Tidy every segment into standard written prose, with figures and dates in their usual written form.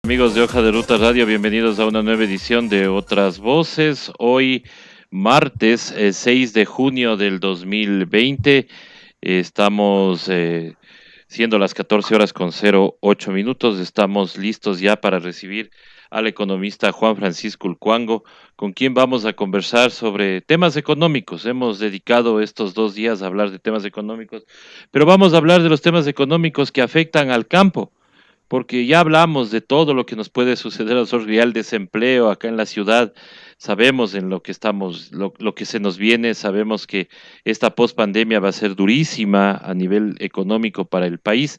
Amigos de Hoja de Ruta Radio, bienvenidos a una nueva edición de Otras Voces. Hoy, martes 6 de junio del 2020, estamos siendo las 14 horas con 08 minutos. Estamos listos ya para recibir al economista Juan Francisco Ulcuango, con quien vamos a conversar sobre temas económicos. Hemos dedicado estos 2 días a hablar de temas económicos, pero vamos a hablar de los temas económicos que afectan al campo porque ya hablamos de todo lo que nos puede suceder a nosotros, el desempleo acá en la ciudad, sabemos en lo que estamos, lo que se nos viene, sabemos que esta pospandemia va a ser durísima a nivel económico para el país,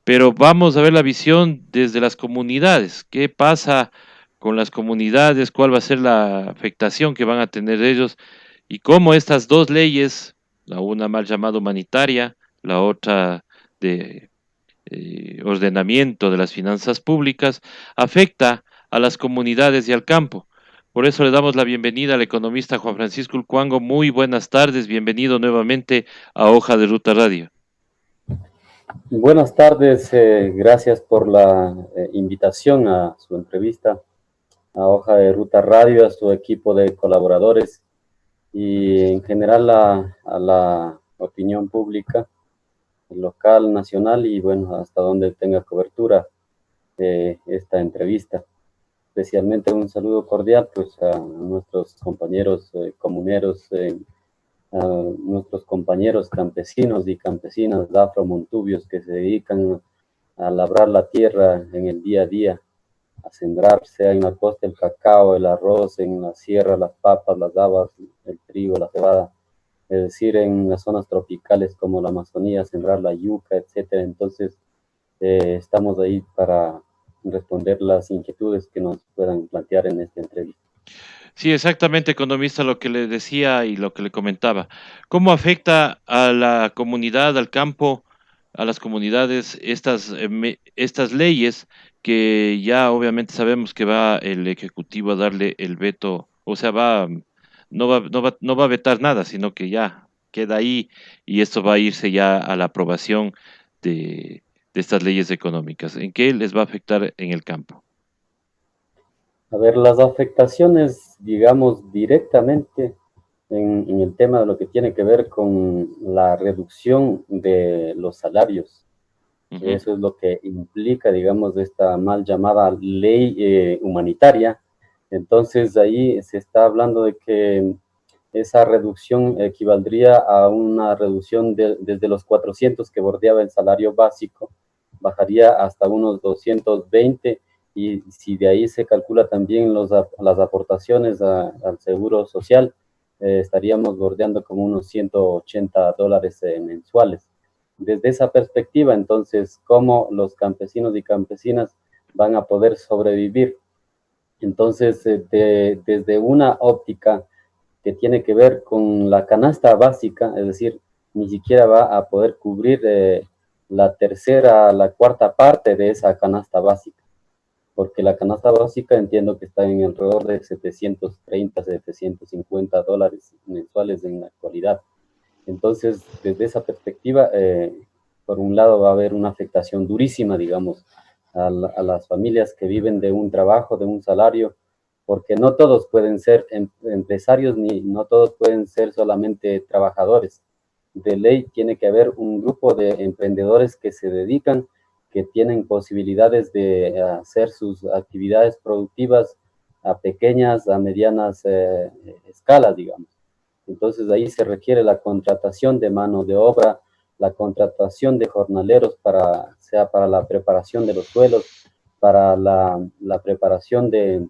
pero vamos a ver la visión desde las comunidades, qué pasa con las comunidades, cuál va a ser la afectación que van a tener ellos y cómo estas dos leyes, la una mal llamada humanitaria, la otra de ordenamiento de las finanzas públicas, afecta a las comunidades y al campo. Por eso le damos la bienvenida al economista Juan Francisco Ulcuango. Muy buenas tardes, bienvenido nuevamente a Hoja de Ruta Radio. Buenas tardes, gracias por la invitación a su entrevista, a Hoja de Ruta Radio, a su equipo de colaboradores y en general a la opinión pública local, nacional y bueno, hasta donde tenga cobertura esta entrevista. Especialmente un saludo cordial pues a nuestros compañeros comuneros, a nuestros compañeros campesinos y campesinas afromontubios que se dedican a labrar la tierra en el día a día, a sembrar, sea en la costa el cacao, el arroz, en la sierra las papas, las habas, el trigo, la cebada, es decir, en las zonas tropicales como la Amazonía, sembrar la yuca, etcétera. Entonces, estamos ahí para responder las inquietudes que nos puedan plantear en esta entrevista. Sí, exactamente, economista, lo que le decía y lo que le comentaba. ¿Cómo afecta a la comunidad, al campo, a las comunidades, estas leyes que ya obviamente sabemos que va el Ejecutivo a darle el veto, o sea, no va a vetar nada, sino que ya queda ahí y esto va a irse ya a la aprobación de estas leyes económicas? ¿En qué les va a afectar en el campo? A ver, las afectaciones, digamos, directamente en el tema de lo que tiene que ver con la reducción de los salarios. Ujú. Eso es lo que implica, digamos, esta mal llamada ley humanitaria. Entonces ahí se está hablando de que esa reducción equivaldría a una reducción desde los 400 que bordeaba el salario básico, bajaría hasta unos 220 y si de ahí se calcula también las aportaciones al seguro social, estaríamos bordeando como unos $180 mensuales. Desde esa perspectiva, entonces, ¿cómo los campesinos y campesinas van a poder sobrevivir? Entonces, desde una óptica que tiene que ver con la canasta básica, es decir, ni siquiera va a poder cubrir la tercera, la cuarta parte de esa canasta básica, porque la canasta básica entiendo que está en alrededor de 730, $750 mensuales en la actualidad. Entonces, desde esa perspectiva, por un lado va a haber una afectación durísima, digamos, a las familias que viven de un trabajo, de un salario, porque no todos pueden ser empresarios ni no todos pueden ser solamente trabajadores. De ley tiene que haber un grupo de emprendedores que se dedican, que tienen posibilidades de hacer sus actividades productivas a pequeñas, a medianas escalas, digamos. Entonces ahí se requiere la contratación de mano de obra, la contratación de jornaleros sea para la preparación de los suelos, para la preparación de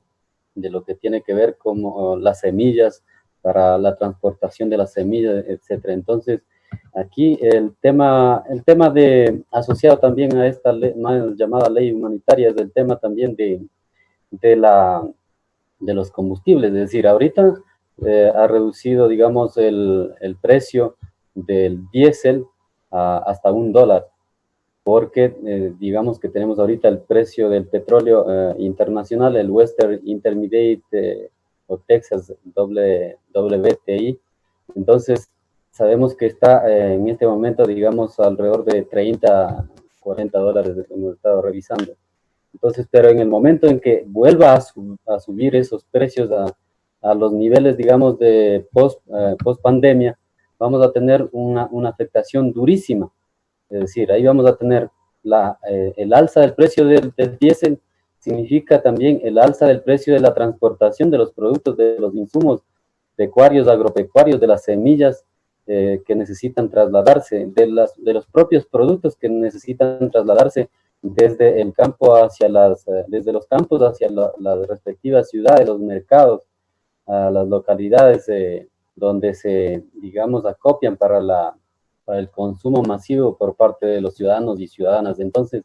lo que tiene que ver con las semillas, para la transportación de las semillas, etcétera. Entonces, aquí el tema asociado también a esta mal llamada ley humanitaria es el tema también de la de los combustibles. Es decir, ahorita ha reducido, digamos, el precio del diésel hasta $1, porque digamos que tenemos ahorita el precio del petróleo internacional, el Western Intermediate o Texas WTI. Entonces, sabemos que está en este momento, digamos, alrededor de $30, $40 que hemos estado revisando. Entonces, pero en el momento en que vuelva a subir esos precios a los niveles, digamos, de post pandemia, vamos a tener una afectación durísima. Es decir, ahí vamos a tener el alza del precio del diésel, significa también el alza del precio de la transportación de los productos, de los insumos pecuarios, agropecuarios, de las semillas que necesitan trasladarse, de los propios productos que necesitan trasladarse desde el campo hacia desde los campos hacia las respectivas ciudades, los mercados, a las localidades donde se, digamos, acopian para el consumo masivo por parte de los ciudadanos y ciudadanas. Entonces,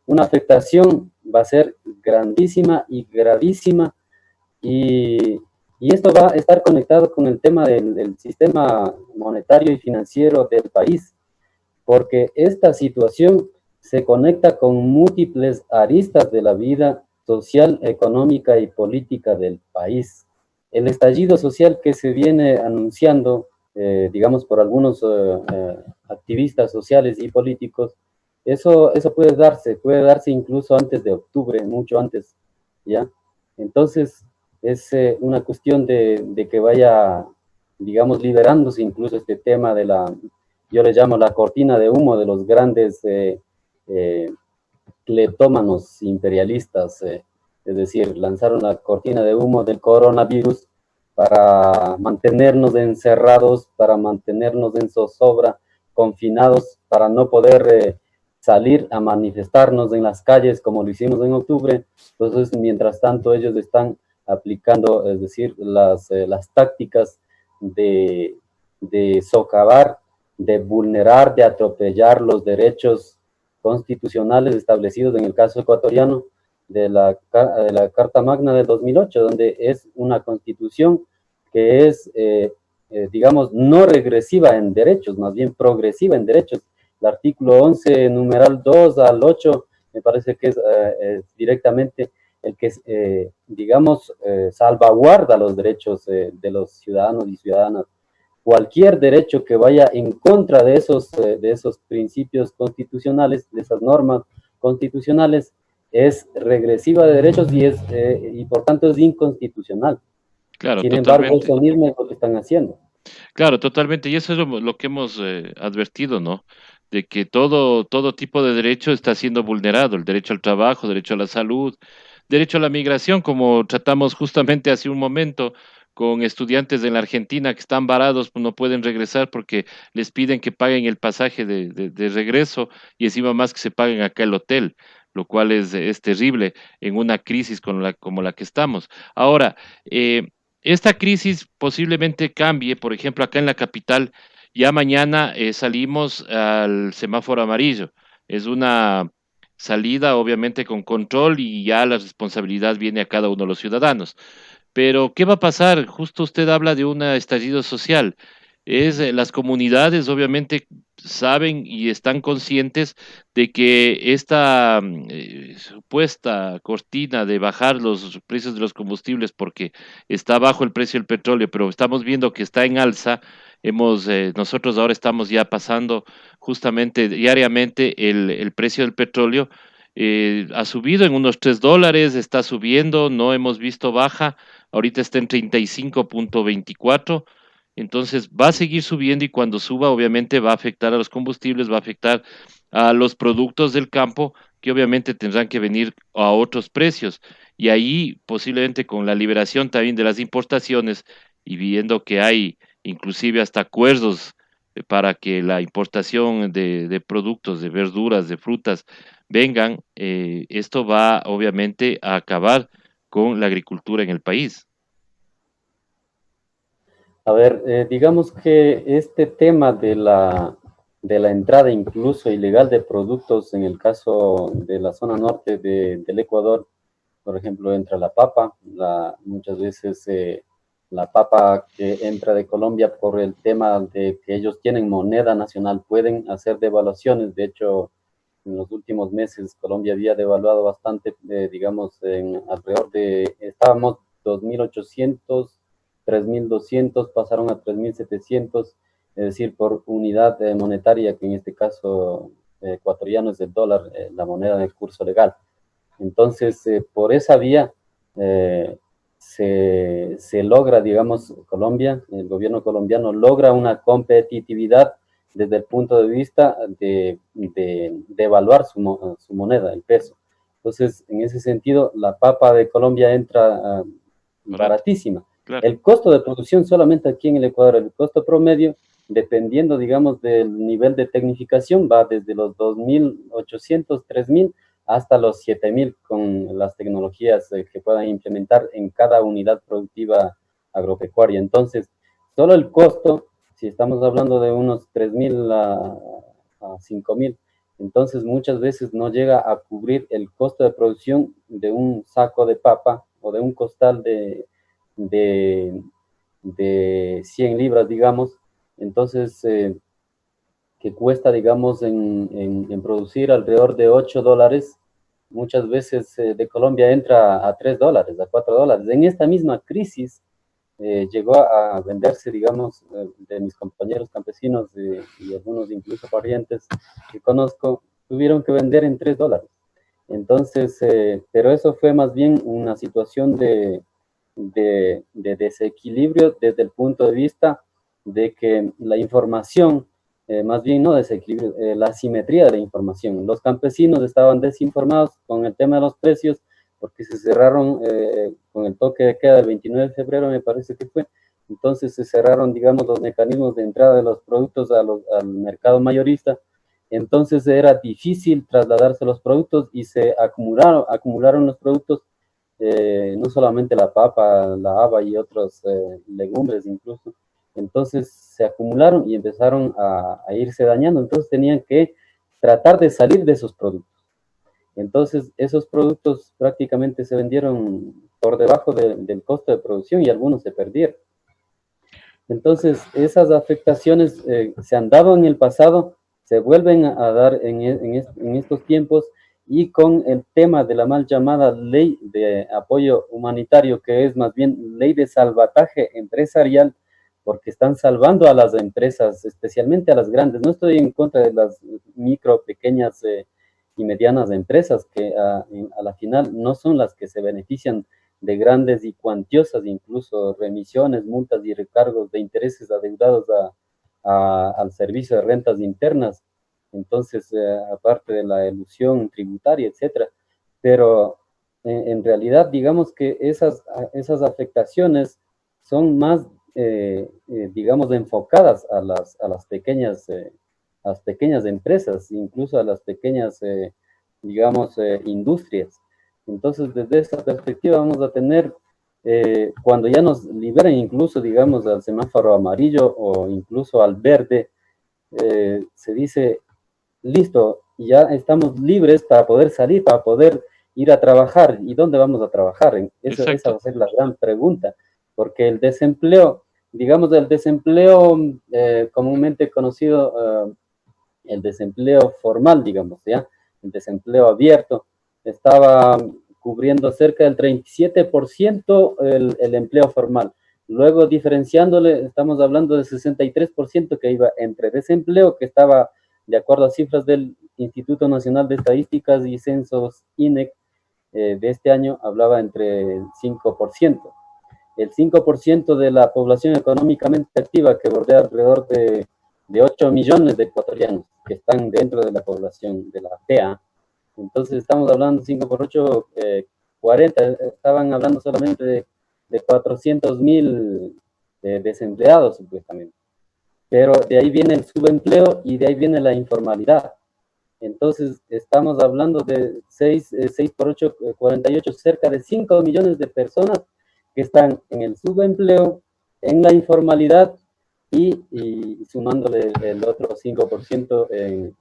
una afectación va a ser grandísima y gravísima y, y esto va a estar conectado con el tema del sistema monetario y financiero del país, porque esta situación se conecta con múltiples aristas de la vida social, económica y política del país. El estallido social que se viene anunciando, digamos, por algunos activistas sociales y políticos, eso puede darse incluso antes de octubre, mucho antes, ¿ya? Entonces, es una cuestión de que vaya, digamos, liberándose incluso este tema yo le llamo la cortina de humo de los grandes eh, cleptómanos imperialistas, es decir, lanzaron la cortina de humo del coronavirus para mantenernos encerrados, para mantenernos en zozobra, confinados, para no poder salir a manifestarnos en las calles como lo hicimos en octubre. Entonces, mientras tanto, ellos están aplicando, es decir, las tácticas de, de socavar, de vulnerar, de atropellar los derechos constitucionales establecidos en el caso ecuatoriano de la Carta Magna del 2008, donde es una constitución que es, digamos, no regresiva en derechos, más bien progresiva en derechos. El artículo 11, numeral 2 al 8, me parece que es directamente el que, digamos, salvaguarda los derechos de los ciudadanos y ciudadanas. Cualquier derecho que vaya en contra de esos principios constitucionales, de esas normas constitucionales, es regresiva de derechos y por tanto es inconstitucional. Claro, Sin embargo, totalmente. eso mismo es lo que están haciendo. Claro, totalmente. Y eso es lo que hemos advertido, ¿no? De que todo tipo de derecho está siendo vulnerado, el derecho al trabajo, derecho a la salud, derecho a la migración, como tratamos justamente hace un momento con estudiantes en la Argentina que están varados, pues no pueden regresar porque les piden que paguen el pasaje de regreso y encima más que se paguen acá el hotel, lo cual es terrible en una crisis como la que estamos. Ahora, esta crisis posiblemente cambie, por ejemplo, acá en la capital, ya mañana salimos al semáforo amarillo. Es una salida obviamente con control y ya la responsabilidad viene a cada uno de los ciudadanos. Pero, ¿qué va a pasar? Justo usted habla de un estallido social. Las comunidades obviamente saben y están conscientes de que esta supuesta cortina de bajar los precios de los combustibles porque está bajo el precio del petróleo, pero estamos viendo que está en alza. Nosotros ahora estamos ya pasando justamente diariamente el precio del petróleo. Ha subido en unos $3, está subiendo, no hemos visto baja. Ahorita está en 35.24, entonces va a seguir subiendo y cuando suba obviamente va a afectar a los combustibles, va a afectar a los productos del campo que obviamente tendrán que venir a otros precios. Y ahí posiblemente con la liberación también de las importaciones y viendo que hay inclusive hasta acuerdos para que la importación de productos, de verduras, de frutas vengan, esto va obviamente a acabar con la agricultura en el país. A ver, digamos que este tema de la entrada incluso ilegal de productos, en el caso de la zona norte del Ecuador, por ejemplo, entra la papa, muchas veces la papa que entra de Colombia por el tema de que ellos tienen moneda nacional, pueden hacer devaluaciones. De hecho, en los últimos meses Colombia había devaluado bastante, digamos, estábamos 2.800, 3.200, pasaron a 3.700, es decir, por unidad monetaria, que en este caso ecuatoriano es el dólar, la moneda de curso legal. Entonces, por esa vía se logra, digamos, el gobierno colombiano logra una competitividad desde el punto de vista de evaluar su moneda, el peso. Entonces, en ese sentido, la papa de Colombia entra barato, baratísima. claro. El costo de producción solamente aquí en el Ecuador, el costo promedio, dependiendo, digamos, del nivel de tecnificación, va desde los 2.800, 3.000 hasta los 7.000 con las tecnologías que puedan implementar en cada unidad productiva agropecuaria. Entonces, solo el costo, si estamos hablando de unos 3.000 a 5.000, entonces muchas veces no llega a cubrir el costo de producción de un saco de papa o de un costal de, de 100 libras, digamos. Entonces, que cuesta, digamos, en producir alrededor de $8, muchas veces de Colombia entra a $3, a $4. En esta misma crisis llegó a venderse, digamos, de mis compañeros campesinos y algunos incluso parientes que conozco, tuvieron que vender en $3. Entonces, pero eso fue más bien una situación de desequilibrio desde el punto de vista de que la información, más bien no desequilibrio, la asimetría de la información. Los campesinos estaban desinformados con el tema de los precios porque se cerraron con el toque de queda del 29 de febrero, me parece que fue. Entonces se cerraron, digamos, los mecanismos de entrada de los productos al mercado mayorista. Entonces era difícil trasladarse los productos y se acumularon los productos, no solamente la papa, la haba y otros legumbres incluso. Entonces se acumularon y empezaron a irse dañando. Entonces tenían que tratar de salir de esos productos. Entonces esos productos prácticamente se vendieron por debajo del costo de producción y algunos se perdieron. Entonces esas afectaciones se han dado en el pasado, se vuelven a dar en estos tiempos, y con el tema de la mal llamada ley de apoyo humanitario, que es más bien ley de salvataje empresarial, porque están salvando a las empresas, especialmente a las grandes. No estoy en contra de las micro, pequeñas y medianas empresas, que a la final no son las que se benefician de grandes y cuantiosas incluso remisiones, multas y recargos de intereses adeudados al servicio de rentas internas. Entonces, aparte de la elusión tributaria, etcétera. Pero en realidad, digamos que esas afectaciones son más, digamos, enfocadas a las pequeñas empresas, incluso a las pequeñas, digamos, industrias. Entonces, desde esa perspectiva vamos a tener, cuando ya nos liberen incluso, digamos, al semáforo amarillo o incluso al verde, se dice, listo, ya estamos libres para poder salir, para poder ir a trabajar. ¿Y dónde vamos a trabajar? Esa va Exacto. a ser la gran pregunta, porque el desempleo, digamos, el desempleo comúnmente conocido, el desempleo formal, digamos, ¿ya? El desempleo abierto, estaba cubriendo cerca del 37% el empleo formal. Luego, diferenciándole, estamos hablando de 63% que iba entre desempleo, que estaba, de acuerdo a cifras del Instituto Nacional de Estadísticas y Censos, INEC, de este año, hablaba entre 5%. El 5% de la población económicamente activa, que bordea alrededor de 8 millones de ecuatorianos que están dentro de la población de la TEA. Entonces estamos hablando 5 por 8, 40, estaban hablando solamente de 400.000 desempleados supuestamente. Pero de ahí viene el subempleo y de ahí viene la informalidad. Entonces estamos hablando de 6 por 8, 48, cerca de 5 millones de personas que están en el subempleo, en la informalidad y sumándole el otro 5% en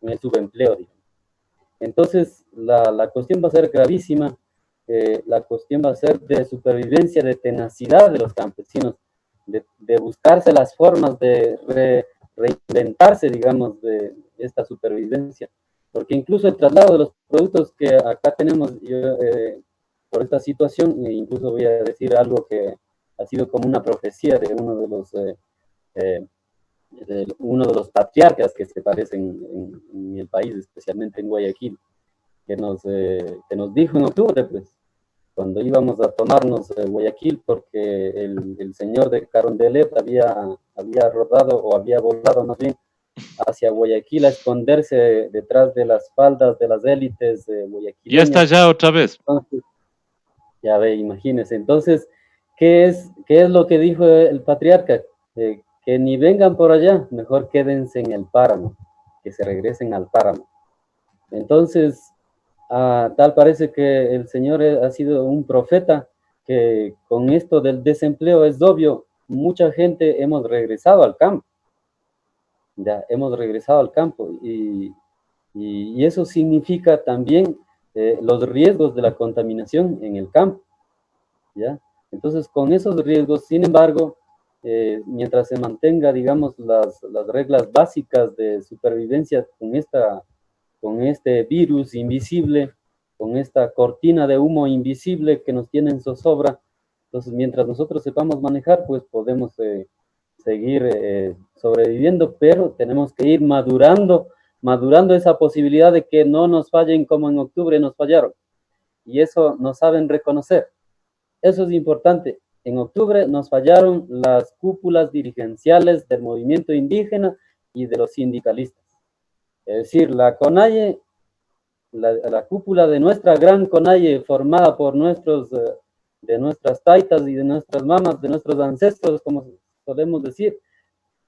el subempleo. Digamos. Entonces, la cuestión va a ser gravísima, la cuestión va a ser de supervivencia, de tenacidad de los campesinos, de buscarse las formas de reinventarse, digamos, de esta supervivencia. Porque incluso el traslado de los productos que acá tenemos, yo, por esta situación, incluso voy a decir algo que ha sido como una profecía de eh, uno de los patriarcas que se parecen en el país, especialmente en Guayaquil. que nos dijo en octubre, pues, cuando íbamos a tomarnos Guayaquil, porque el señor de Carondelet había rodado o había volado más bien hacia Guayaquil a esconderse detrás de las faldas de las élites Ya está guayaquileñas. allá otra vez. Entonces, ya ve, imagínense. Entonces, ¿qué es lo que dijo el patriarca? Que ni vengan por allá, mejor quédense en el páramo, que se regresen al páramo. Entonces, tal parece que el Señor ha sido un profeta, que con esto del desempleo es obvio, mucha gente hemos regresado al campo, ya hemos regresado al campo y eso significa también los riesgos de la contaminación en el campo, ¿ya? Entonces, con esos riesgos, sin embargo, mientras se mantenga, digamos, las reglas básicas de supervivencia con este virus invisible, con esta cortina de humo invisible que nos tiene en zozobra. Entonces, mientras nosotros sepamos manejar, pues podemos seguir sobreviviendo, pero tenemos que ir madurando esa posibilidad de que no nos fallen como en octubre nos fallaron. Y eso no saben reconocer. Eso es importante. En octubre nos fallaron las cúpulas dirigenciales del movimiento indígena y de los sindicalistas. Es decir, la CONAIE, la cúpula de nuestra gran CONAIE, formada por de nuestras taitas y de nuestras mamas, de nuestros ancestros, como solemos decir,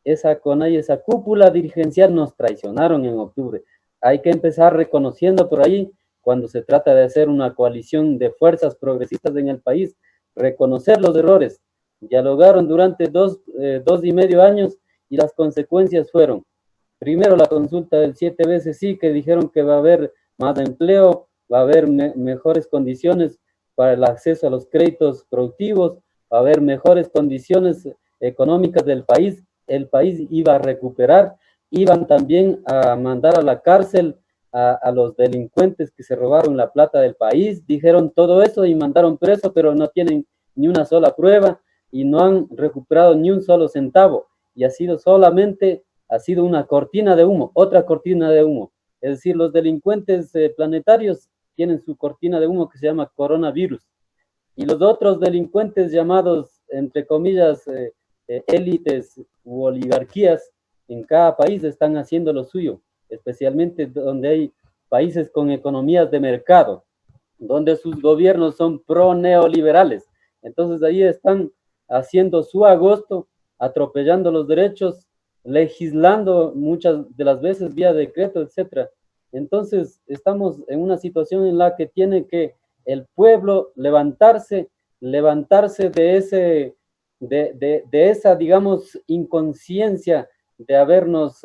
esa CONAIE, esa cúpula dirigencial nos traicionaron en octubre. Hay que empezar reconociendo por ahí, cuando se trata de hacer una coalición de fuerzas progresistas en el país, reconocer los errores. Dialogaron durante dos y medio años y las consecuencias fueron: primero, la consulta del 7 veces sí, que dijeron que va a haber más empleo, va a haber mejores condiciones para el acceso a los créditos productivos, va a haber mejores condiciones económicas del país, el país iba a recuperar, iban también a mandar a la cárcel a los delincuentes que se robaron la plata del país, dijeron todo eso y mandaron preso, pero no tienen ni una sola prueba y no han recuperado ni un solo centavo, y ha sido una cortina de humo, otra cortina de humo. Es decir, los delincuentes planetarios tienen su cortina de humo que se llama coronavirus. Y los otros delincuentes llamados, entre comillas, élites u oligarquías en cada país están haciendo lo suyo, especialmente donde hay países con economías de mercado, donde sus gobiernos son pro-neoliberales. Entonces ahí están haciendo su agosto, atropellando los derechos, legislando muchas de las veces vía decreto, etcétera. Entonces estamos en una situación en la que tiene que el pueblo levantarse de esa, digamos, inconsciencia de habernos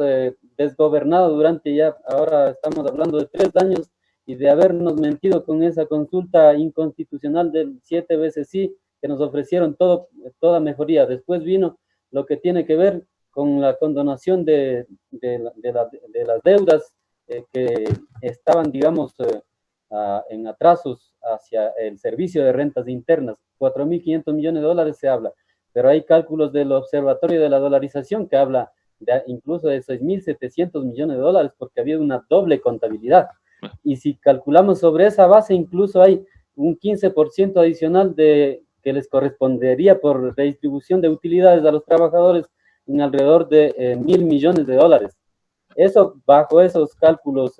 desgobernado durante ya, ahora estamos hablando de 3 años, y de habernos mentido con esa consulta inconstitucional del 7 veces sí, que nos ofrecieron toda mejoría. Después vino lo que tiene que ver con la condonación de las deudas que estaban, digamos, en atrasos hacia el servicio de rentas internas. 4.500 millones de dólares se habla, pero hay cálculos del Observatorio de la Dolarización que habla incluso de 6.700 millones de dólares, porque había una doble contabilidad. Y si calculamos sobre esa base, incluso hay un 15% adicional que les correspondería por redistribución de utilidades a los trabajadores en alrededor de 1.000 millones de dólares. Eso bajo esos cálculos,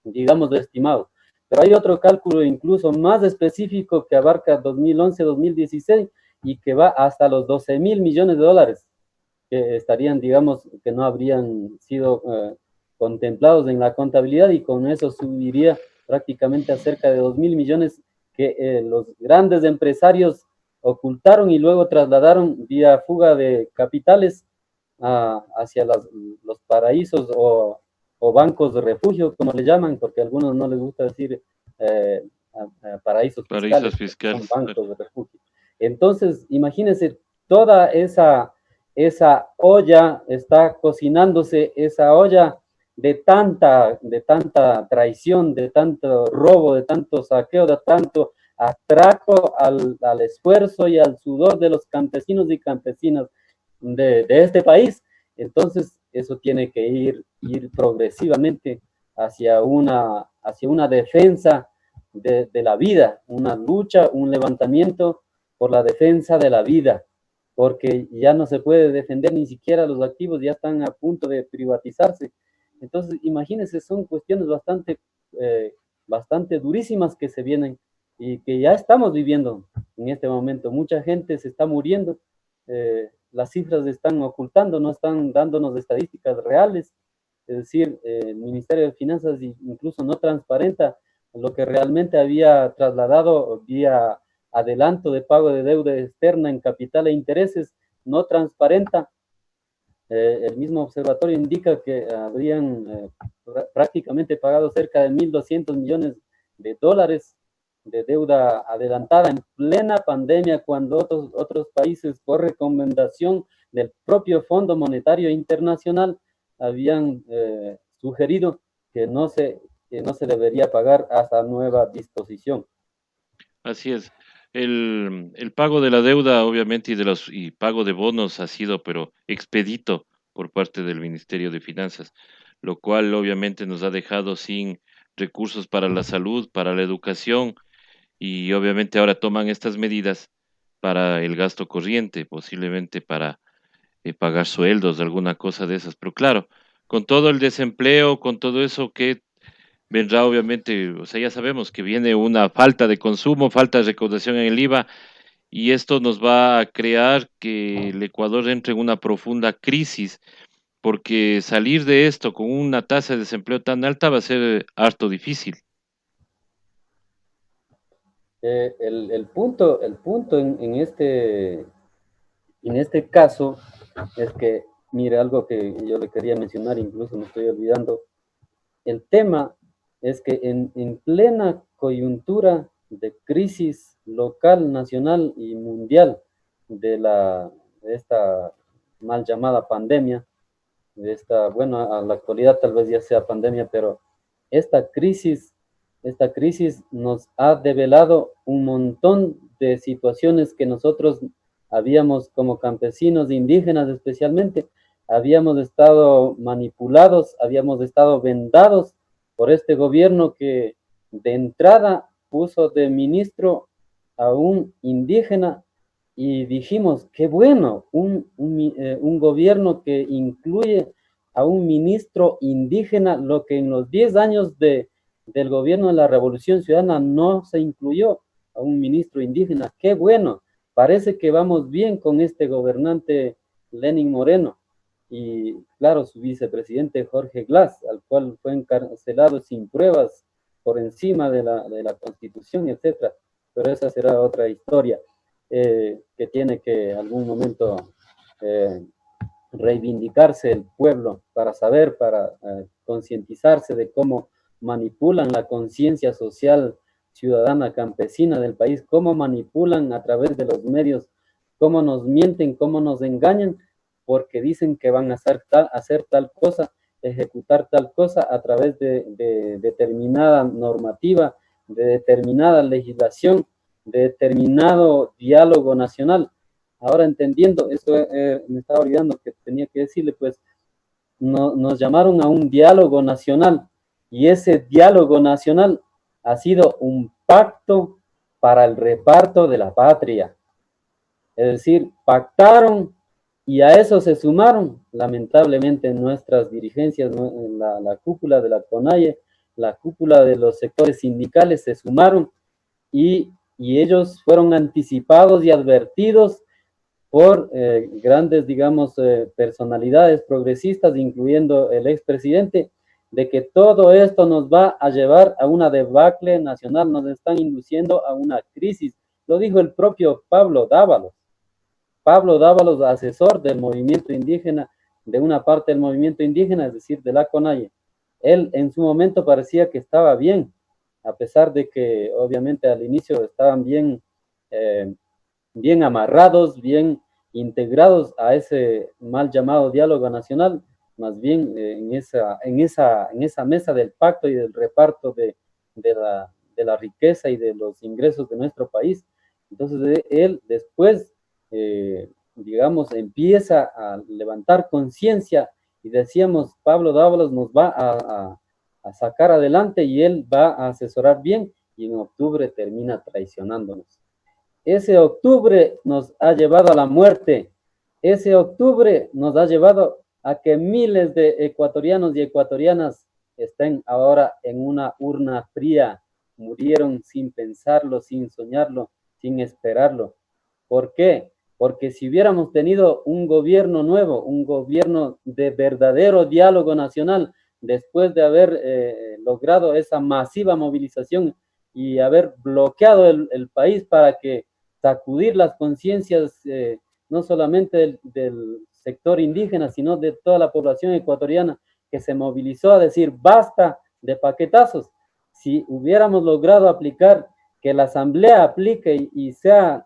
digamos, estimados. Pero hay otro cálculo incluso más específico que abarca 2011-2016 y que va hasta los 12.000 millones de dólares, que estarían, digamos, que no habrían sido contemplados en la contabilidad, y con eso subiría prácticamente a cerca de 2.000 millones que los grandes empresarios ocultaron y luego trasladaron vía fuga de capitales hacia los paraísos o bancos de refugio, como le llaman, porque a algunos no les gusta decir paraísos fiscales, son fiscales. bancos de refugio. Entonces, imagínense, toda esa olla está cocinándose, esa olla de tanta traición, de tanto robo, de tanto saqueo, de tanto atraco al esfuerzo y al sudor de los campesinos y campesinas de este país. Entonces, eso tiene que ir progresivamente hacia una defensa de la vida, una lucha, un levantamiento por la defensa de la vida, porque ya no se puede defender ni siquiera los activos, ya están a punto de privatizarse. Entonces, imagínense, son cuestiones bastante durísimas que se vienen y que ya estamos viviendo en este momento. Mucha gente se está muriendo, las cifras están ocultando, no están dándonos estadísticas reales, es decir, el Ministerio de Finanzas incluso no transparenta lo que realmente había trasladado vía adelanto de pago de deuda externa en capital e intereses, no transparenta. El mismo observatorio indica que habrían prácticamente pagado cerca de 1.200 millones de dólares de deuda adelantada en plena pandemia, cuando otros países, por recomendación del propio Fondo Monetario Internacional, habían sugerido que no se debería pagar hasta nueva disposición. Así es. El pago de la deuda, obviamente, y pago de bonos ha sido, pero expedito por parte del Ministerio de Finanzas, lo cual obviamente nos ha dejado sin recursos para la salud, para la educación, y obviamente ahora toman estas medidas para el gasto corriente, posiblemente para pagar sueldos, alguna cosa de esas. Pero claro, con todo el desempleo, con todo eso que vendrá obviamente, o sea, ya sabemos que viene una falta de consumo, falta de recaudación en el IVA, y esto nos va a crear que el Ecuador entre en una profunda crisis, porque salir de esto con una tasa de desempleo tan alta va a ser harto difícil. El punto en este caso es que, mire, algo que yo le quería mencionar, incluso me estoy olvidando. El tema es que en plena coyuntura de crisis local, nacional y mundial de esta mal llamada pandemia, bueno, a la actualidad tal vez ya sea pandemia, pero esta crisis, esta crisis nos ha develado un montón de situaciones que nosotros habíamos, como campesinos indígenas especialmente, habíamos estado manipulados, habíamos estado vendados por este gobierno que de entrada puso de ministro a un indígena y dijimos, qué bueno, un gobierno que incluye a un ministro indígena, lo que en los 10 años del gobierno de la Revolución Ciudadana no se incluyó a un ministro indígena. Qué bueno, parece que vamos bien con este gobernante Lenin Moreno. Y claro, su vicepresidente Jorge Glass, al cual fue encarcelado sin pruebas por encima de la Constitución, etcétera. Pero esa será otra historia que tiene que en algún momento eh, reivindicarse el pueblo para saber, para concientizarse de cómo manipulan la conciencia social ciudadana campesina del país, cómo manipulan a través de los medios, cómo nos mienten, cómo nos engañan, porque dicen que van a hacer tal cosa, ejecutar tal cosa a través de determinada normativa, de determinada legislación, de determinado diálogo nacional. Ahora entendiendo, eso me estaba olvidando que tenía que decirle, pues nos llamaron a un diálogo nacional y ese diálogo nacional ha sido un pacto para el reparto de la patria. Es decir, pactaron y a eso se sumaron, lamentablemente, nuestras dirigencias, la cúpula de la CONAIE, la cúpula de los sectores sindicales se sumaron y ellos fueron anticipados y advertidos por grandes, digamos, personalidades progresistas, incluyendo el expresidente, de que todo esto nos va a llevar a una debacle nacional, nos están induciendo a una crisis. Lo dijo el propio Pablo Dávalos, asesor del movimiento indígena, de una parte del movimiento indígena, es decir, de la CONAIE. Él en su momento parecía que estaba bien, a pesar de que obviamente al inicio estaban bien amarrados, bien integrados a ese mal llamado diálogo nacional, más bien en esa mesa del pacto y del reparto de la riqueza y de los ingresos de nuestro país. Entonces él después, digamos, empieza a levantar conciencia y decíamos, Pablo Dávalos nos va a sacar adelante y él va a asesorar bien y en octubre termina traicionándonos. Ese octubre nos ha llevado a la muerte. Ese octubre nos ha llevado a que miles de ecuatorianos y ecuatorianas estén ahora en una urna fría. Murieron sin pensarlo, sin soñarlo, sin esperarlo. ¿Por qué? Porque si hubiéramos tenido un gobierno nuevo, un gobierno de verdadero diálogo nacional, después de haber logrado esa masiva movilización y haber bloqueado el país para que sacudir las conciencias no solamente del sector indígena, sino de toda la población ecuatoriana que se movilizó a decir basta de paquetazos. Si hubiéramos logrado aplicar, que la asamblea aplique y sea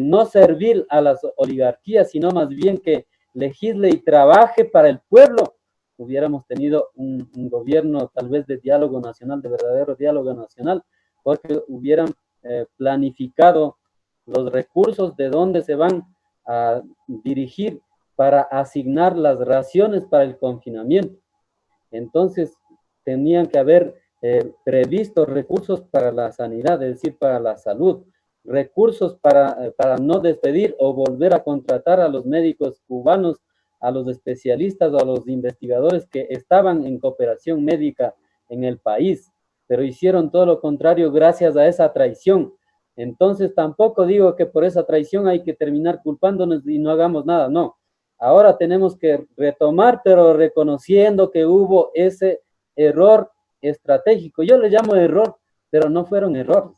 no servir a las oligarquías, sino más bien que legisle y trabaje para el pueblo, hubiéramos tenido un gobierno tal vez de diálogo nacional, de verdadero diálogo nacional, porque hubieran planificado los recursos de dónde se van a dirigir para asignar las raciones para el confinamiento. Entonces, tenían que haber previsto recursos para la sanidad, es decir, para la salud, recursos para no despedir o volver a contratar a los médicos cubanos, a los especialistas o a los investigadores que estaban en cooperación médica en el país, pero hicieron todo lo contrario gracias a esa traición. Entonces tampoco digo que por esa traición hay que terminar culpándonos y no hagamos nada, no. Ahora tenemos que retomar, pero reconociendo que hubo ese error estratégico. Yo le llamo error, pero no fueron errores.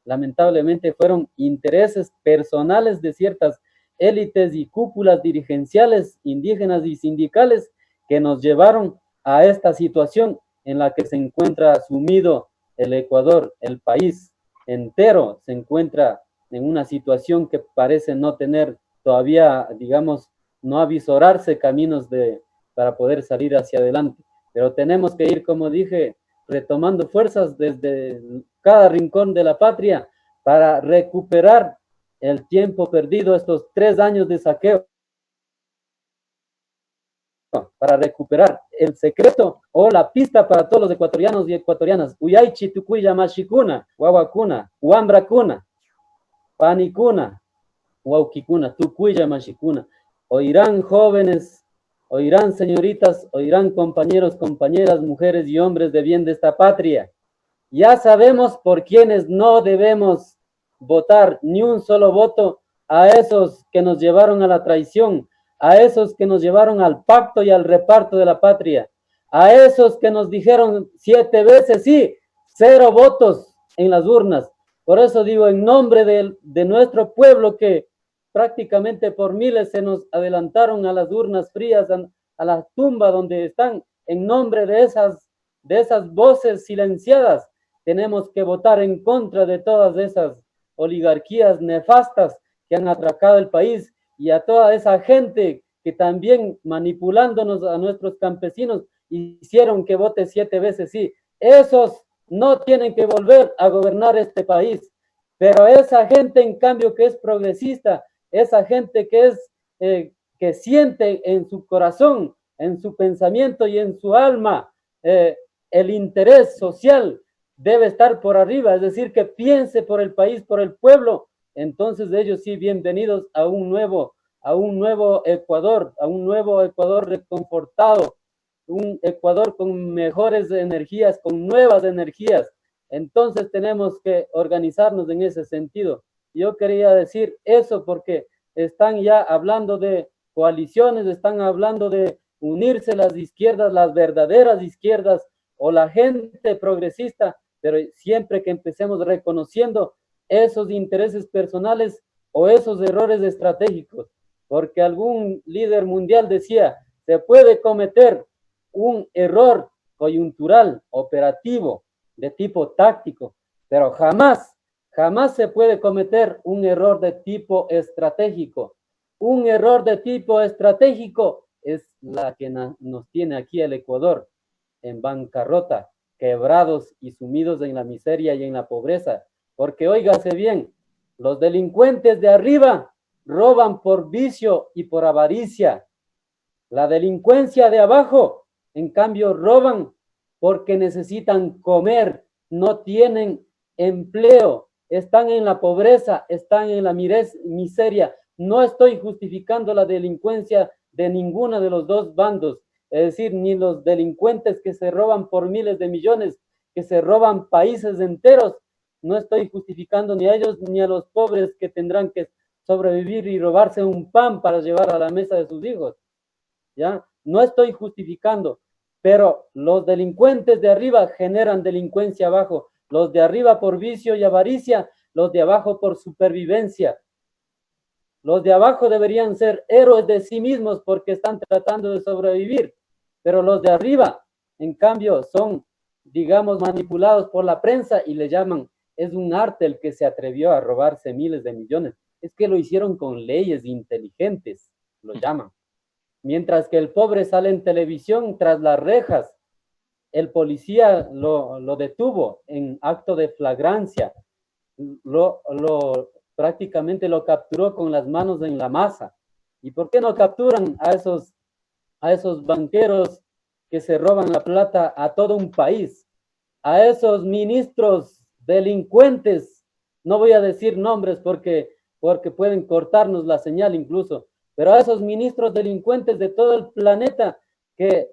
Lamentablemente fueron intereses personales de ciertas élites y cúpulas dirigenciales indígenas y sindicales que nos llevaron a esta situación en la que se encuentra sumido el Ecuador, el país entero se encuentra en una situación que parece no tener todavía, digamos, no avisorarse caminos para poder salir hacia adelante. Pero tenemos que ir, como dije, retomando fuerzas desde cada rincón de la patria para recuperar el tiempo perdido, estos 3 años de saqueo, para recuperar el secreto o la pista para todos los ecuatorianos y ecuatorianas. Uyaychi, Tucuya, Mashikuna, Huahuacuna, Huambracuna, Panicuna, Huauquicuna, Tucuya, Mashikuna. Oirán jóvenes, oirán señoritas, oirán compañeros, compañeras, mujeres y hombres de bien de esta patria. Ya sabemos por quienes no debemos votar ni un solo voto a esos que nos llevaron a la traición, a esos que nos llevaron al pacto y al reparto de la patria, a esos que nos dijeron 7 veces sí, 0 votos en las urnas. Por eso digo, en nombre de nuestro pueblo que prácticamente por miles se nos adelantaron a las urnas frías, a la tumba donde están, en nombre de esas voces silenciadas, tenemos que votar en contra de todas esas oligarquías nefastas que han atracado el país y a toda esa gente que también manipulándonos a nuestros campesinos hicieron que vote 7 veces sí. Esos no tienen que volver a gobernar este país, pero esa gente en cambio que es progresista, esa gente que siente en su corazón, en su pensamiento y en su alma el interés social, debe estar por arriba, es decir, que piense por el país, por el pueblo. Entonces ellos sí, bienvenidos a un nuevo Ecuador, a un nuevo Ecuador reconfortado, un Ecuador con mejores energías, con nuevas energías. Entonces tenemos que organizarnos en ese sentido. Yo quería decir eso porque están ya hablando de coaliciones, están hablando de unirse las izquierdas, las verdaderas izquierdas o la gente progresista, pero siempre que empecemos reconociendo esos intereses personales o esos errores estratégicos, porque algún líder mundial decía, se puede cometer un error coyuntural, operativo, de tipo táctico, pero jamás se puede cometer un error de tipo estratégico. Un error de tipo estratégico es la que nos tiene aquí el Ecuador en bancarrota, quebrados y sumidos en la miseria y en la pobreza. Porque óigase bien, los delincuentes de arriba roban por vicio y por avaricia. La delincuencia de abajo, en cambio, roban porque necesitan comer, no tienen empleo, están en la pobreza, están en la miseria. No estoy justificando la delincuencia de ninguno de los dos bandos, es decir, ni los delincuentes que se roban por miles de millones, que se roban países enteros, no estoy justificando ni a ellos ni a los pobres que tendrán que sobrevivir y robarse un pan para llevar a la mesa de sus hijos. ¿Ya? No estoy justificando, pero los delincuentes de arriba generan delincuencia abajo, los de arriba por vicio y avaricia, los de abajo por supervivencia. Los de abajo deberían ser héroes de sí mismos porque están tratando de sobrevivir, pero los de arriba, en cambio, son, digamos, manipulados por la prensa y le llaman, es un arte el que se atrevió a robarse miles de millones. Es que lo hicieron con leyes inteligentes, lo llaman. Mientras que el pobre sale en televisión tras las rejas, el policía lo detuvo en acto de flagrancia, prácticamente lo capturó con las manos en la masa. ¿Y por qué no capturan a esos banqueros que se roban la plata a todo un país? A esos ministros delincuentes, no voy a decir nombres porque pueden cortarnos la señal incluso, pero a esos ministros delincuentes de todo el planeta que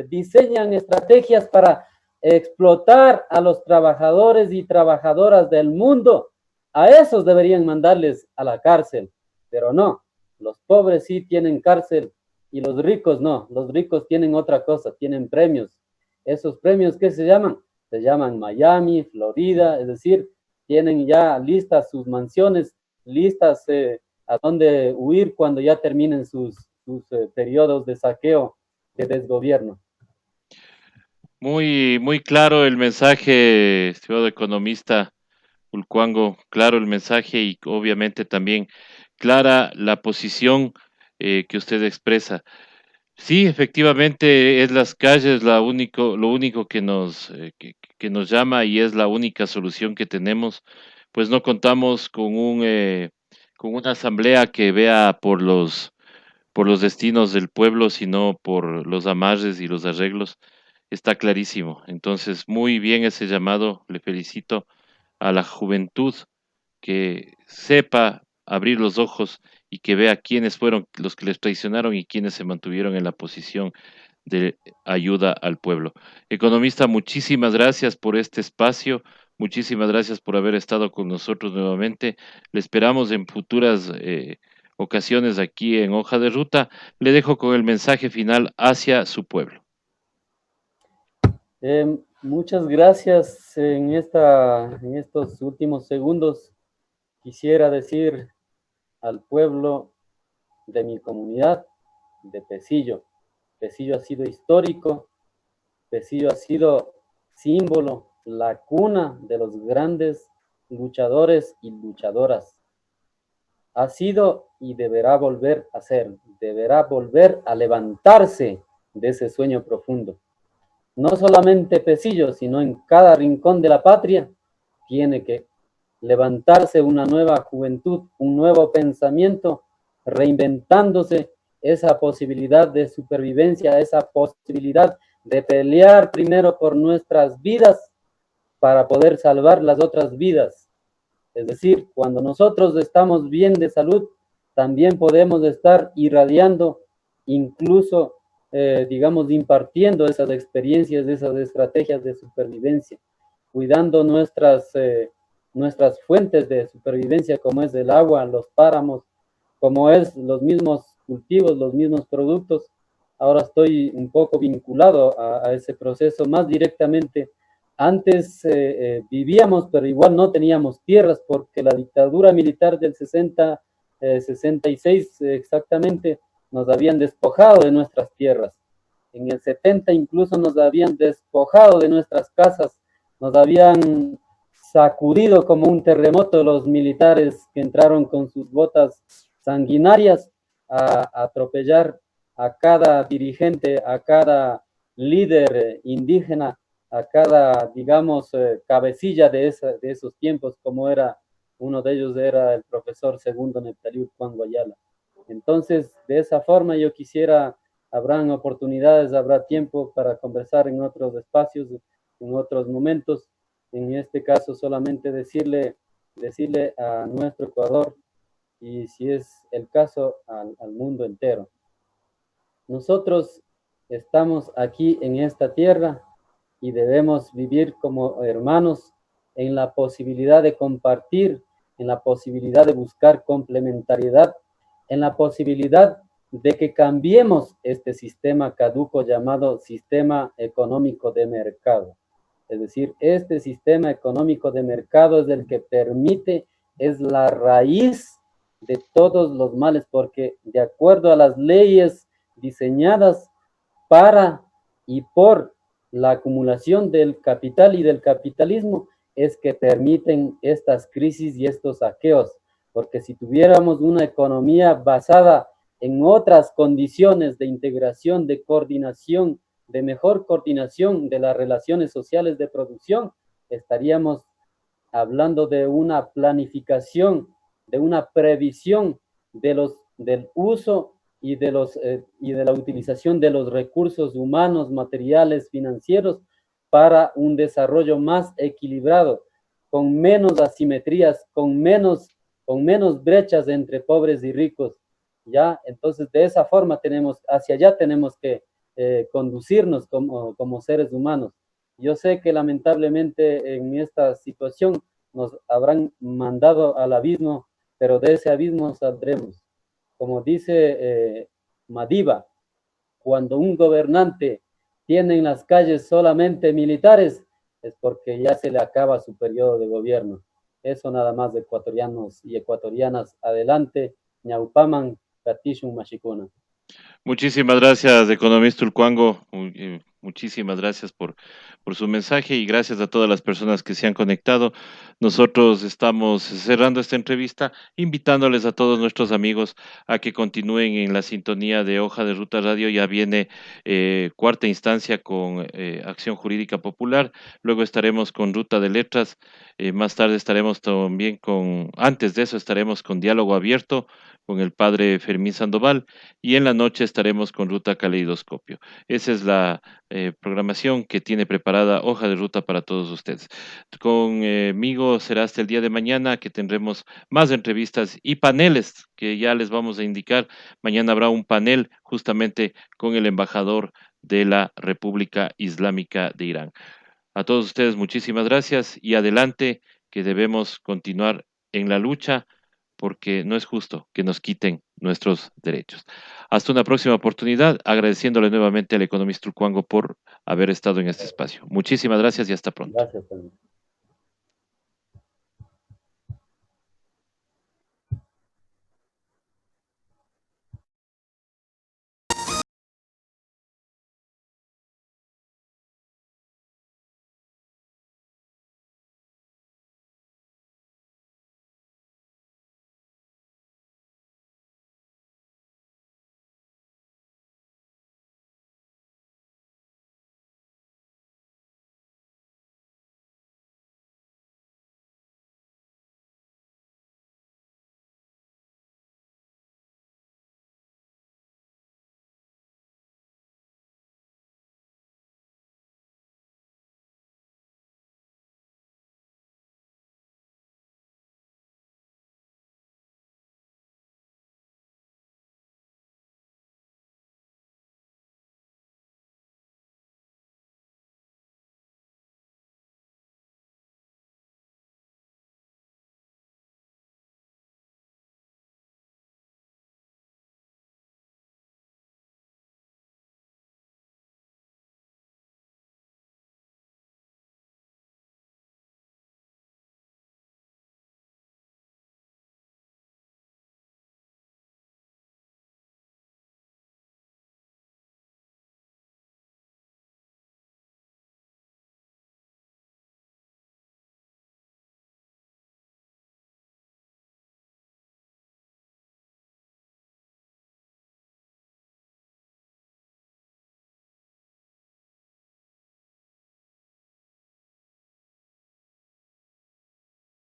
diseñan estrategias para explotar a los trabajadores y trabajadoras del mundo, a esos deberían mandarles a la cárcel, pero no, los pobres sí tienen cárcel y los ricos no, los ricos tienen otra cosa, tienen premios. ¿Esos premios qué se llaman? Se llaman Miami, Florida, es decir, tienen ya listas sus mansiones, listas a dónde huir cuando ya terminen sus periodos de saqueo, de desgobierno. Muy, muy claro el mensaje, estimado economista Ulcuango, claro el mensaje y obviamente también clara la posición que usted expresa. Sí, efectivamente es las calles lo único que nos llama y es la única solución que tenemos, pues no contamos con una asamblea que vea por los destinos del pueblo, sino por los amarres y los arreglos. Está clarísimo. Entonces, muy bien ese llamado. Le felicito a la juventud que sepa abrir los ojos y que vea quiénes fueron los que les traicionaron y quiénes se mantuvieron en la posición de ayuda al pueblo. Economista, muchísimas gracias por este espacio, muchísimas gracias por haber estado con nosotros nuevamente. Le esperamos en futuras ocasiones aquí en Hoja de Ruta. Le dejo con el mensaje final hacia su pueblo. Muchas gracias en estos últimos segundos. Quisiera decir al pueblo de mi comunidad, de Pesillo. Pesillo ha sido histórico, Pesillo ha sido símbolo, la cuna de los grandes luchadores y luchadoras. Ha sido y deberá volver a ser, deberá volver a levantarse de ese sueño profundo. No solamente Pesillo, sino en cada rincón de la patria, tiene que levantarse una nueva juventud, un nuevo pensamiento, reinventándose esa posibilidad de supervivencia, esa posibilidad de pelear primero por nuestras vidas para poder salvar las otras vidas. Es decir, cuando nosotros estamos bien de salud, también podemos estar irradiando, incluso, digamos, impartiendo esas experiencias, esas estrategias de supervivencia, cuidando nuestras fuentes de supervivencia, como es el agua, los páramos, como es los mismos cultivos, los mismos productos. Ahora estoy un poco vinculado a ese proceso más directamente. Antes vivíamos, pero igual no teníamos tierras porque la dictadura militar del 66 exactamente, nos habían despojado de nuestras tierras. En el 70 incluso nos habían despojado de nuestras casas, nos habían sacudido como un terremoto los militares que entraron con sus botas sanguinarias a atropellar a cada dirigente, a cada líder indígena, a cada, digamos, cabecilla de esos tiempos, como era uno de ellos, era el profesor segundo Neptali Urcuango Ayala. Entonces, de esa forma yo quisiera habrán oportunidades, habrá tiempo para conversar en otros espacios, en otros momentos. En este caso, solamente decirle a nuestro Ecuador, y si es el caso, al mundo entero. Nosotros estamos aquí en esta tierra y debemos vivir como hermanos en la posibilidad de compartir, en la posibilidad de buscar complementariedad, en la posibilidad de que cambiemos este sistema caduco llamado sistema económico de mercado. Es decir, este sistema económico de mercado es el que permite, es la raíz de todos los males, porque de acuerdo a las leyes diseñadas para y por la acumulación del capital y del capitalismo, es que permiten estas crisis y estos saqueos, porque si tuviéramos una economía basada en otras condiciones de integración, de coordinación, de mejor coordinación de las relaciones sociales de producción, estaríamos hablando de una planificación, de una previsión del uso y de la utilización de los recursos humanos, materiales, financieros para un desarrollo más equilibrado, con menos asimetrías, con menos brechas entre pobres y ricos. ¿Ya? Entonces, de esa forma hacia allá tenemos que conducirnos como seres humanos. Yo sé que lamentablemente en esta situación nos habrán mandado al abismo, pero de ese abismo saldremos. Como dice Madiba, cuando un gobernante tiene en las calles solamente militares, es porque ya se le acaba su periodo de gobierno. Eso nada más de ecuatorianos y ecuatorianas. Adelante, Ñaupaman, Katishun Mashikuna. Muchísimas gracias, economista Ulcuango. Muchísimas gracias por su mensaje y gracias a todas las personas que se han conectado. Nosotros estamos cerrando esta entrevista, invitándoles a todos nuestros amigos a que continúen en la sintonía de Hoja de Ruta Radio. Ya viene cuarta instancia con Acción Jurídica Popular. Luego estaremos con Ruta de Letras. Más tarde estaremos también antes de eso estaremos con Diálogo Abierto con el padre Fermín Sandoval y en la noche estaremos con Ruta Caleidoscopio. Esa es la programación que tiene preparada Hoja de Ruta para todos ustedes. Conmigo será hasta el día de mañana que tendremos más entrevistas y paneles que ya les vamos a indicar. Mañana habrá un panel justamente con el embajador de la República Islámica de Irán. A todos ustedes muchísimas gracias y adelante que debemos continuar en la lucha porque no es justo que nos quiten nuestros derechos. Hasta una próxima oportunidad, agradeciéndole nuevamente al economista Urcuango por haber estado en este espacio. Muchísimas gracias y hasta pronto. Gracias también.